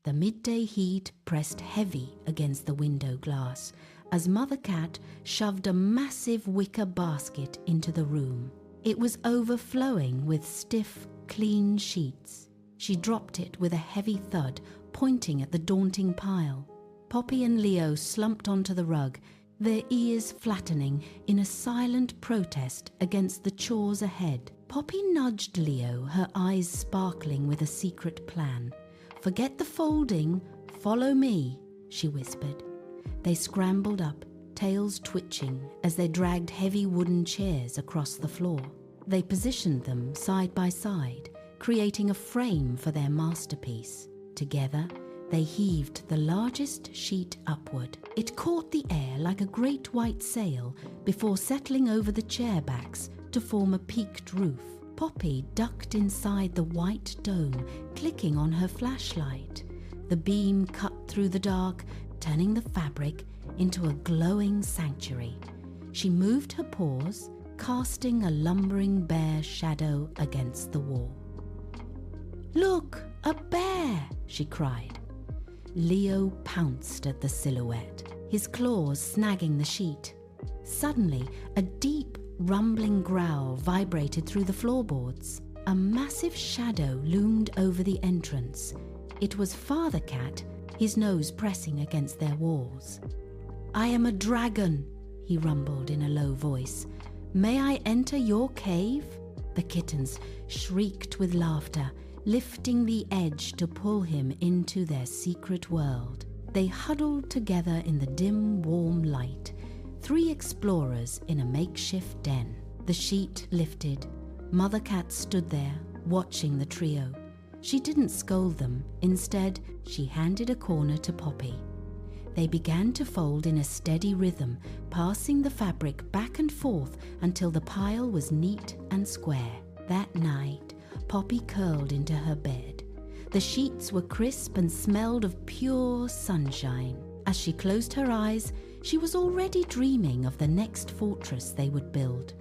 The midday heat pressed heavy against the window glass as Mother Cat shoved a massive wicker basket into the room. It was overflowing with stiff, clean sheets. She dropped it with a heavy thud, pointing at the daunting pile. Poppy and Leo slumped onto the rug, their ears flattening in a silent protest against the chores ahead. Poppy nudged Leo, her eyes sparkling with a secret plan. "Forget the folding, follow me," she whispered. They scrambled up, tails twitching as they dragged heavy wooden chairs across the floor. They positioned them side by side, creating a frame for their masterpiece. Together, they heaved the largest sheet upward. It caught the air like a great white sail before settling over the chair backs to form a peaked roof. Poppy ducked inside the white dome, clicking on her flashlight. The beam cut through the dark, turning the fabric into a glowing sanctuary. She moved her paws, casting a lumbering bear shadow against the wall. "Look, a bear!" she cried. Leo pounced at the silhouette, his claws snagging the sheet. Suddenly, a deep, rumbling growl vibrated through the floorboards. A massive shadow loomed over the entrance. It was Father Cat, his nose pressing against their walls. "I am a dragon," he rumbled in a low voice. "May I enter your cave?" The kittens shrieked with laughter, lifting the edge to pull him into their secret world. They huddled together in the dim, warm light, 3 explorers in a makeshift den. The sheet lifted. Mother Cat stood there, watching the trio. She didn't scold them. Instead, she handed a corner to Poppy. They began to fold in a steady rhythm, passing the fabric back and forth until the pile was neat and square. That night, Poppy curled into her bed. The sheets were crisp and smelled of pure sunshine. As she closed her eyes, she was already dreaming of the next fortress they would build.